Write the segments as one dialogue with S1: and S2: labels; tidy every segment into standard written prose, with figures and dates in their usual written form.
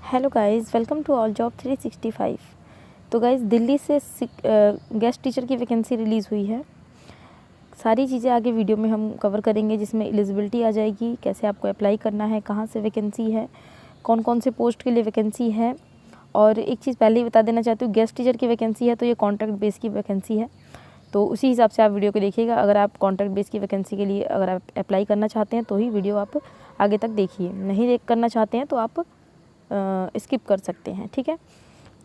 S1: Hello guys, welcome to all job 365। तो guys, Delhi से guest teacher की वैकेंसी रिलीज़ हुई है। सारी चीज़ें आगे वीडियो में हम कवर करेंगे, जिसमें एलिजिबिलिटी आ जाएगी, कैसे आपको अप्लाई करना है, कहाँ से वैकेंसी है, कौन कौन से पोस्ट के लिए वैकेंसी है। और एक चीज़ पहले ही बता देना चाहती हूँ, गेस्ट टीचर की वैकेंसी है तो ये कॉन्ट्रैक्ट बेस की वैकेंसी है, तो उसी हिसाब से आप वीडियो को देखिएगा। अगर आप कॉन्ट्रैक्ट बेस की वैकेंसी के लिए अगर आप अप्लाई करना चाहते हैं तो ही वीडियो आप आगे तक देखिए, नहीं करना चाहते हैं तो आप स्किप कर सकते हैं, ठीक है।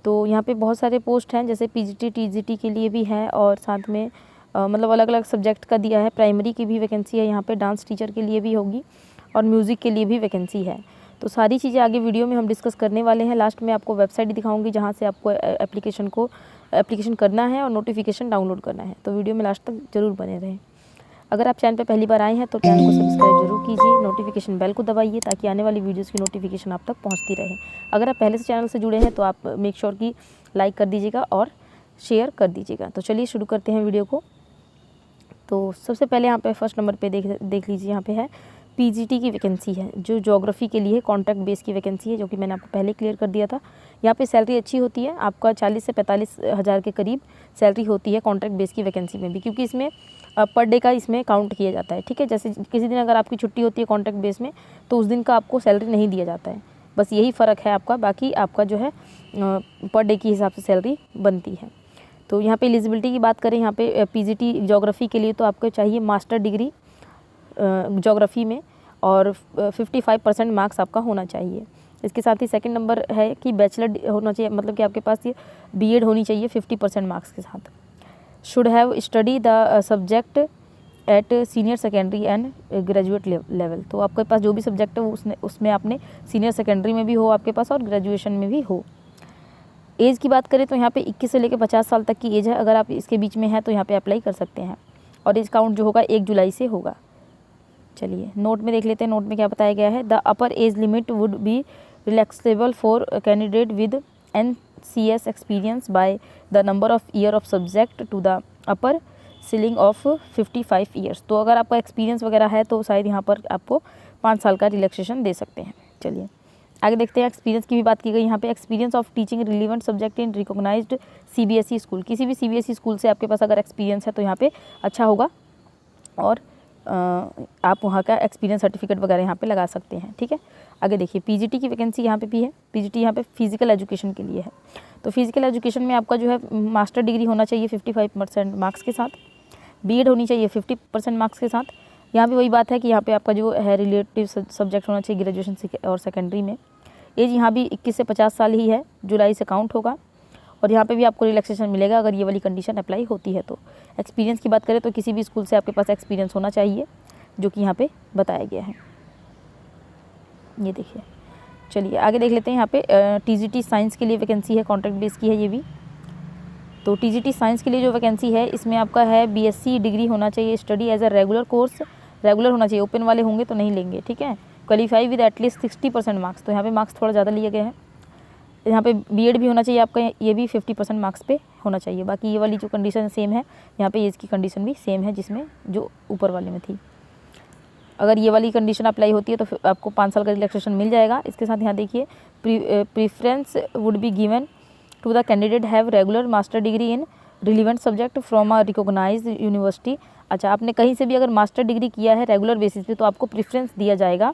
S1: तो यहाँ पे बहुत सारे पोस्ट हैं, जैसे पीजीटी टीजीटी के लिए भी है और साथ में मतलब अलग अलग सब्जेक्ट का दिया है। प्राइमरी की भी वैकेंसी है यहाँ पे, डांस टीचर के लिए भी होगी और म्यूज़िक के लिए भी वैकेंसी है। तो सारी चीज़ें आगे वीडियो में हम डिस्कस करने वाले हैं। लास्ट में आपको वेबसाइट दिखाऊंगी जहाँ से आपको एप्लीकेशन करना है और नोटिफिकेशन डाउनलोड करना है। तो वीडियो में लास्ट तक जरूर बने रहें। अगर आप चैनल पर पहली बार आए हैं तो चैनल को सब्सक्राइब जरूर कीजिए, नोटिफिकेशन बेल को दबाइए ताकि आने वाली वीडियोस की नोटिफिकेशन आप तक पहुंचती रहे। अगर आप पहले से चैनल से जुड़े हैं तो आप मेक श्योर कि लाइक कर दीजिएगा और शेयर कर दीजिएगा। तो चलिए शुरू करते हैं वीडियो को। तो सबसे पहले यहाँ पे फर्स्ट नंबर पे देख लीजिए, यहाँ पे है पीजीटी की वैकेंसी है, जो ज्योग्राफी के लिए कॉन्ट्रैक्ट बेस की वैकेंसी है, जो कि मैंने आपको पहले क्लियर कर दिया था। यहाँ पे सैलरी अच्छी होती है, आपका 40 से 45 हज़ार के करीब सैलरी होती है कॉन्ट्रैक्ट बेस की वैकेंसी में भी, क्योंकि इसमें पर डे का इसमें काउंट किया जाता है, ठीक है। जैसे किसी दिन अगर आपकी छुट्टी होती है कॉन्ट्रैक्ट बेस में तो उस दिन का आपको सैलरी नहीं दिया जाता है, बस यही फ़र्क है आपका। बाकी आपका जो है पर डे के हिसाब से सैलरी बनती है। तो यहाँ पे एलिजिबिलिटी की बात करें, यहाँ पे पीजीटी ज्योग्राफी के लिए तो आपको चाहिए मास्टर डिग्री ज्योग्राफी में और 55% मार्क्स आपका होना चाहिए। इसके साथ ही सेकंड नंबर है कि बैचलर होना चाहिए, मतलब कि आपके पास ये बीएड होनी चाहिए 50% मार्क्स के साथ। Should have study the subject at senior secondary and graduate level. तो आपके पास जो भी सब्जेक्ट है वो उसमें आपने सीनियर सेकेंडरी में भी हो आपके पास और ग्रेजुएशन में भी हो। एज की बात करें तो यहाँ पे 21 से लेकर 50 साल तक की एज है। अगर आप इसके बीच में हैं तो यहाँ पे अप्लाई कर सकते हैं और एज काउंट जो होगा 1 जुलाई से होगा। चलिए नोट में देख लेते हैं, नोट में क्या बताया गया है। The upper age limit would be relaxable for candidate with NCS experience by the number of year of subject to the upper ceiling of 55 years. तो अगर आपका एक्सपीरियंस वगैरह है तो शायद यहाँ पर आपको 5 साल का रिलैक्सेशन दे सकते हैं। चलिए आगे देखते हैं। एक्सपीरियंस की भी बात की गई यहाँ पे। Experience of teaching relevant subject in recognised CBSE school. किसी भी CBSE स्कूल से आपके पास अगर एक्सपीरियंस है तो यहाँ पे अच्छा होगा और आप वहाँ का एक्सपीरियंस सर्टिफिकेट वगैरह यहाँ पे लगा सकते हैं, ठीक है। आगे देखिए, पीजीटी की वैकेंसी यहाँ पे भी है। पीजीटी यहाँ पे फिजिकल एजुकेशन के लिए है। तो फिजिकल एजुकेशन में आपका जो है मास्टर डिग्री होना चाहिए 55% मार्क्स के साथ, बीएड होनी चाहिए 50% मार्क्स के साथ। यहाँ पे वही बात है कि यहाँ पे आपका जो है रिलेटिव सब्जेक्ट होना चाहिए ग्रेजुएशन और सेकेंडरी में। एज यहाँ भी 21 से 50 साल ही है, जुलाई से काउंट होगा और यहाँ पे भी आपको रिलैक्सेशन मिलेगा अगर ये वाली कंडीशन अप्लाई होती है तो। एक्सपीरियंस की बात करें तो किसी भी स्कूल से आपके पास एक्सपीरियंस होना चाहिए, जो कि यहाँ पे बताया गया है। ये देखिए, चलिए आगे देख लेते हैं। यहाँ पे टीजीटी साइंस के लिए वैकेंसी है, कॉन्ट्रैक्ट बेस की है ये भी। तो टीजीटी साइंस के लिए जो वैकेंसी है इसमें आपका है BSc डिग्री होना चाहिए, study as a regular course, regular होना चाहिए, ओपन वाले होंगे तो नहीं लेंगे, ठीक है। Qualify with at least 60% marks. तो यहाँ पे मार्क्स थोड़ा ज़्यादा लिए गए हैं। यहाँ पे बीएड भी होना चाहिए आपका, ये भी 50% मार्क्स पे होना चाहिए। बाकी ये वाली जो कंडीशन सेम है, यहाँ पे एज की कंडीशन भी सेम है जिसमें जो ऊपर वाले में थी। अगर ये वाली कंडीशन अप्लाई होती है तो फिर आपको 5 साल का रिलैक्सेशन मिल जाएगा। इसके साथ यहाँ देखिए, preference would be given to the candidate have regular master degree in relevant subject from a recognised university. अच्छा, आपने कहीं से भी अगर मास्टर डिग्री किया है रेगुलर बेसिस पे तो आपको प्रेफरेंस दिया जाएगा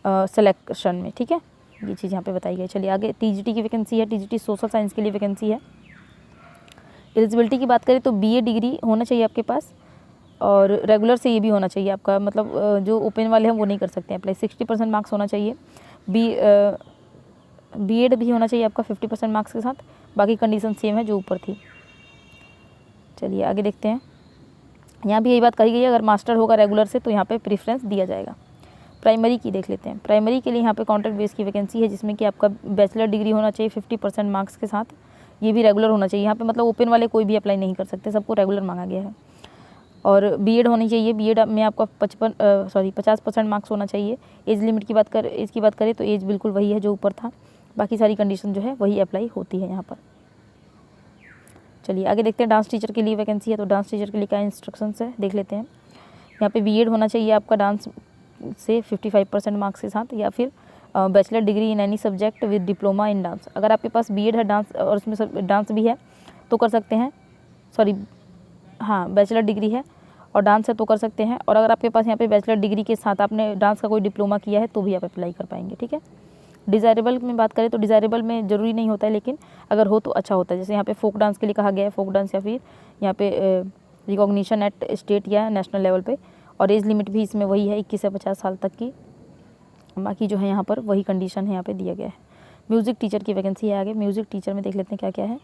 S1: सिलेक्शन में, ठीक है। ये चीज़ यहाँ पे बताई गई। चलिए आगे, टीजीटी की वैकेंसी है, टीजीटी सोशल साइंस के लिए वैकेंसी है। एलिजिबिलिटी की बात करें तो BA डिग्री होना चाहिए आपके पास और रेगुलर से ये भी होना चाहिए आपका, मतलब जो ओपन वाले हैं वो नहीं कर सकते हैं अप्लाई। 60% मार्क्स होना चाहिए। बीएड भी होना चाहिए आपका 50% मार्क्स के साथ। बाकी कंडीशन सेम है जो ऊपर थी। चलिए आगे देखते हैं। यहाँ भी यही बात कही गई है, अगर मास्टर होगा रेगुलर से तो यहाँ पे प्रेफरेंस दिया जाएगा। प्राइमरी की देख लेते हैं। प्राइमरी के लिए यहाँ पे कॉन्ट्रैक्ट बेस की वैकेंसी है, जिसमें कि आपका बैचलर डिग्री होना चाहिए 50% मार्क्स के साथ। ये भी रेगुलर होना चाहिए। यहाँ पे मतलब ओपन वाले कोई भी अप्लाई नहीं कर सकते, सबको रेगुलर मांगा गया है। और बीएड होनी चाहिए। बीएड में आपका 50% मार्क्स होना चाहिए। एज लिमिट की बात करें तो एज बिल्कुल वही है जो ऊपर था। बाकी सारी कंडीशन जो है वही अप्लाई होती है यहाँ पर। चलिए आगे देखते हैं। डांस टीचर के लिए वैकेंसी है, तो डांस टीचर के लिए क्या इंस्ट्रक्शंस है देख लेते हैं। यहाँ पे बीएड होना चाहिए आपका डांस से 55% मार्क्स के साथ, या फिर bachelor degree in any subject with diploma in dance. अगर आपके पास बीएड है डांस और उसमें डांस भी है तो कर सकते हैं, सॉरी हाँ बैचलर डिग्री है और डांस है तो कर सकते हैं। और अगर आपके पास यहाँ पे बैचलर डिग्री के साथ आपने डांस का कोई डिप्लोमा किया है तो भी आप अप्लाई कर पाएंगे, ठीक है। डिज़ायरेबल में बात करें तो डिज़ायरेबल में ज़रूरी नहीं होता है, लेकिन अगर हो तो अच्छा होता है। जैसे यहाँ पे फोक डांस के लिए कहा गया है, फोक डांस या फिर यहाँ पे रिकॉग्निशन एट स्टेट या नेशनल लेवल पे, और एज लिमिट भी इसमें वही है 21 से 50 साल तक की। बाकी जो है यहाँ पर वही कंडीशन है यहाँ पे दिया गया है। म्यूज़िक टीचर की वैकेंसी है आगे। म्यूज़िक टीचर में देख लेते हैं क्या क्या है।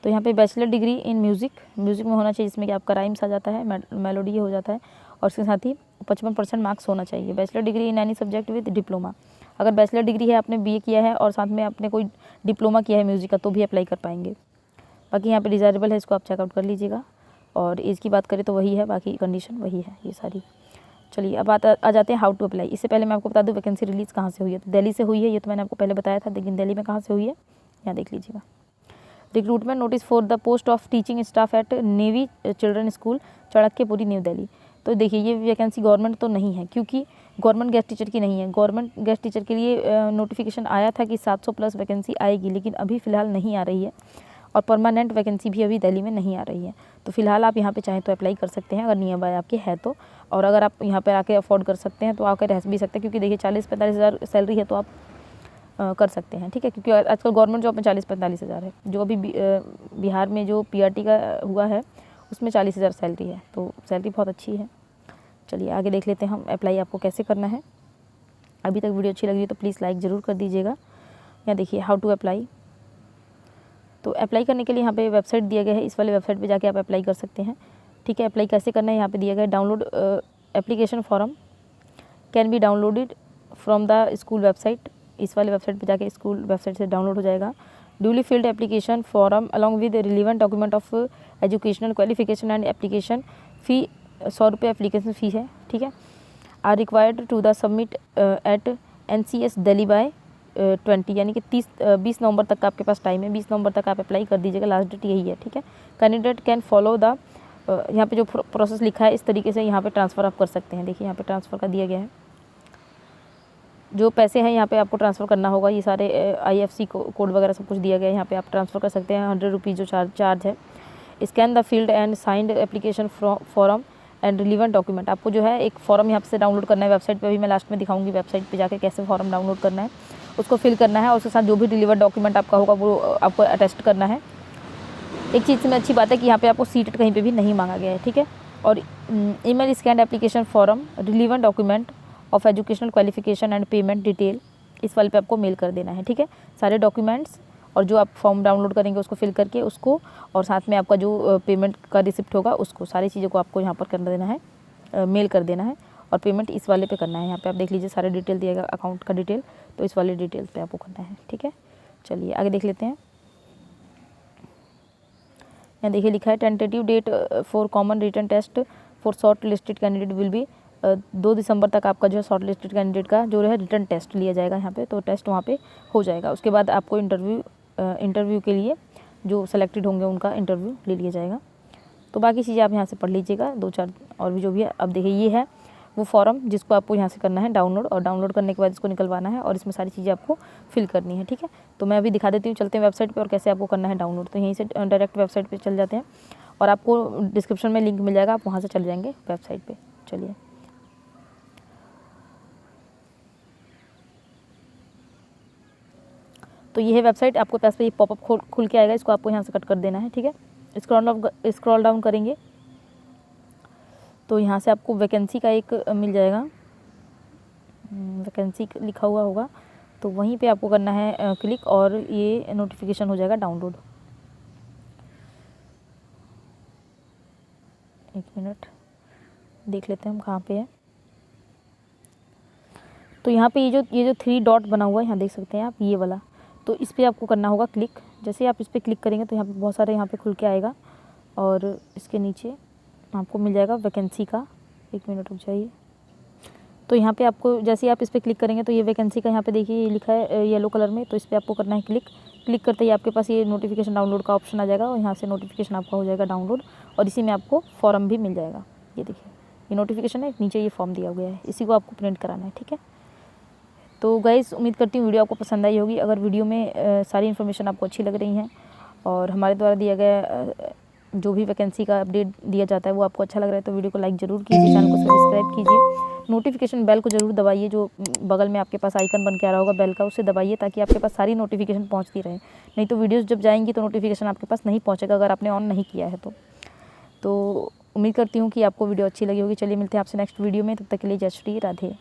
S1: तो यहाँ पे बैचलर डिग्री इन म्यूज़िक में होना चाहिए, जिसमें कि आपका राइम्स आ जाता है, मेलोडी हो जाता है, और उसके साथ ही 55% मार्क्स होना चाहिए। Bachelor degree in any subject with diploma. अगर बैचलर डिग्री है, आपने बीए किया है और साथ में आपने कोई डिप्लोमा किया है म्यूज़िक का, तो भी अप्लाई कर पाएंगे। बाकी यहाँ पे डिज़ायरेबल है, इसको आप चेकआउट कर लीजिएगा। और एज की बात करें तो वही है, बाकी कंडीशन वही है ये सारी। चलिए अब आ जाते हैं हाउ टू अप्लाई। इससे पहले मैं आपको बता दूं वैकेंसी रिलीज़ कहाँ से हुई है। तो दिल्ली से हुई है, ये तो मैंने आपको पहले बताया था, लेकिन दिल्ली में कहाँ से हुई है यहाँ देख लीजिएगा। Recruitment notice for the post of teaching staff at navy children school Chanakyapuri new Delhi. तो देखिए ये वैकेंसी गवर्नमेंट तो नहीं है, क्योंकि गवर्नमेंट गेस्ट टीचर की नहीं है। गवर्नमेंट गेस्ट टीचर के लिए नोटिफिकेशन आया था कि 700 प्लस वैकेंसी आएगी, लेकिन अभी फ़िलहाल नहीं आ रही है। और परमानेंट वैकेंसी भी अभी दिल्ली में नहीं आ रही है। तो फिलहाल आप यहाँ पे चाहें तो अप्लाई कर सकते हैं, अगर नियर बाय आपके है तो। और अगर आप यहाँ पर आके अफोर्ड कर सकते हैं तो आकर रह भी सकते हैं, क्योंकि देखिए 40-45 हज़ार सैलरी है, तो आप कर सकते हैं, ठीक है। क्योंकि आजकल गवर्नमेंट जॉब में 40-45 हज़ार है। जो अभी बिहार में जो पीआरटी का हुआ है उसमें 40 हज़ार सैलरी है, तो सैलरी बहुत अच्छी है। चलिए आगे देख लेते हैं हम अप्लाई आपको कैसे करना है। अभी तक वीडियो अच्छी लगी है तो प्लीज़ लाइक ज़रूर कर दीजिएगा। यहाँ देखिए हाउ टू अप्लाई। तो अप्लाई करने के लिए यहाँ पे वेबसाइट दिया गया है, इस वाले वेबसाइट पे जाके आप अप्लाई कर सकते हैं, ठीक है। अप्लाई कैसे करना है यहाँ पे दिया गया है। Download application form can be downloaded from the school website. इस वाले वेबसाइट पे जाके स्कूल वेबसाइट से डाउनलोड हो जाएगा। Duly filled application form along with relevant document of educational qualification and application fee 100 रुपये एप्लीकेशन फ़ी है, ठीक है। Are required to the submit at NCS Delhi by 20, यानी कि 20 नवंबर तक का आपके पास टाइम है। 20 नवंबर तक आप अप्लाई कर दीजिएगा, लास्ट डेट यही है, ठीक है। कैंडिडेट कैन फॉलो द यहाँ पे जो प्रोसेस लिखा है इस तरीके से यहाँ पे ट्रांसफ़र आप कर सकते हैं। देखिए यहाँ पे ट्रांसफ़र का दिया गया है, जो पैसे हैं यहाँ पे आपको ट्रांसफ़र करना होगा। ये सारे IFC कोड वगैरह सब कुछ दिया गया है, यहाँ पे आप ट्रांसफ़र कर सकते हैं। 100 रुपीज़ जो चार्ज है। Scan the field and signed application form and relevant document. आपको जो है एक फॉर्म यहाँ से डाउनलोड करना है। वेबसाइट पे अभी मैं लास्ट में दिखाऊंगी, वेबसाइट पे जाके कैसे फॉर्म डाउनलोड करना है, उसको फिल करना है, और उसके साथ जो भी डिलीवर्ड डॉक्यूमेंट आपका होगा वो आपको अटेस्ट करना है। एक चीज़ में अच्छी बात है कि यहाँ पे आपको सीटेट कहीं पे भी नहीं मांगा गया है, ठीक है। और email scan application form relevant document of educational qualification and payment detail, इस वाले पे आपको मेल कर देना है, ठीक है। सारे डॉक्यूमेंट्स और जो आप फॉर्म डाउनलोड करेंगे उसको फिल करके उसको, और साथ में आपका जो पेमेंट का रिसिप्ट होगा उसको, सारी चीज़ों को आपको यहाँ पर कर देना है, मेल कर देना है। और पेमेंट इस वाले पे करना है। यहाँ पे आप देख लीजिए सारे डिटेल दिया गया, अकाउंट का डिटेल, तो इस वाले डिटेल पे आपको करना है, ठीक है। चलिए आगे देख लेते हैं। यहाँ देखिए लिखा है tentative date for common written test for shortlisted candidate will be 2 दिसंबर तक आपका जो है शॉर्ट लिस्टेड कैंडिडेट का जो है रिटन टेस्ट लिया जाएगा यहाँ पे। तो टेस्ट वहाँ पे हो जाएगा। उसके बाद आपको इंटरव्यू के लिए जो सेलेक्टेड होंगे उनका इंटरव्यू ले लिया जाएगा। तो बाकी चीज़ें आप यहाँ से पढ़ लीजिएगा, 2-4 और भी जो भी है। अब देखिए ये है वो फॉर्म जिसको आपको यहाँ से करना है डाउनलोड, और डाउनलोड करने के बाद इसको निकलवाना है और इसमें सारी चीज़ें आपको फिल करनी है, ठीक है। तो मैं अभी दिखा देती हूँ, चलते हैं वेबसाइट पे और कैसे आपको करना है डाउनलोड। तो यहीं से डायरेक्ट वेबसाइट पे चल जाते हैं और आपको डिस्क्रिप्शन में लिंक मिल जाएगा, आप वहाँ से चल जाएंगे वेबसाइट पे। चलिए तो ये है वेबसाइट, आपको पास पे ये पॉपअप खुल के आएगा, इसको आपको यहाँ से कट कर देना है, ठीक है। स्क्रॉल डाउन करेंगे तो यहाँ से आपको वैकेंसी का एक मिल जाएगा, वैकेंसी लिखा हुआ होगा, तो वहीं पे आपको करना है क्लिक और ये नोटिफिकेशन हो जाएगा डाउनलोड। एक मिनट देख लेते हैं हम कहाँ पे है। तो यहाँ पे ये जो 3 डॉट बना हुआ है, यहाँ देख सकते हैं आप, ये वाला, तो इस पर आपको करना होगा क्लिक। जैसे आप इस पर क्लिक करेंगे तो यहाँ पे बहुत सारे यहाँ पे खुल के आएगा और इसके नीचे आपको मिल जाएगा वैकेंसी का। 1 मिनट रुक जाइए। तो यहाँ पे आपको जैसे ही आप इस पर क्लिक करेंगे तो ये वैकेंसी का यहाँ पे देखिए ये लिखा है येलो कलर में, तो इस पर आपको करना है क्लिक। क्लिक करते ही आपके पास ये नोटिफिकेशन डाउनलोड का ऑप्शन आ जाएगा और यहाँ से नोटिफिकेशन आपका हो जाएगा डाउनलोड और इसी में आपको फॉर्म भी मिल जाएगा। ये देखिए ये नोटिफिकेशन है, नीचे ये फॉर्म दिया गया है, इसी को आपको प्रिंट कराना है, ठीक है। तो गाइस उम्मीद करती हूँ वीडियो आपको पसंद आई होगी। अगर वीडियो में सारी इन्फॉर्मेशन आपको अच्छी लग रही हैं और हमारे द्वारा दिया गया जो भी वैकेंसी का अपडेट दिया जाता है वो आपको अच्छा लग रहा है तो वीडियो को लाइक ज़रूर कीजिए, चैनल को सब्सक्राइब कीजिए, नोटिफिकेशन बेल को ज़रूर दबाइए, जो बगल में आपके पास आइकन बन के आ रहा होगा बेल का, उसे दबाइए ताकि आपके पास सारी नोटिफिकेशन पहुंचती रहे। नहीं तो वीडियोस जब जाएंगी तो नोटिफिकेशन आपके पास नहीं पहुंचेगा अगर आपने ऑन नहीं किया है तो उम्मीद करती हूँ कि आपको वीडियो अच्छी लगी होगी। चलिए मिलते हैं आपसे नेक्स्ट वीडियो में, तब तक के लिए जय श्री राधे।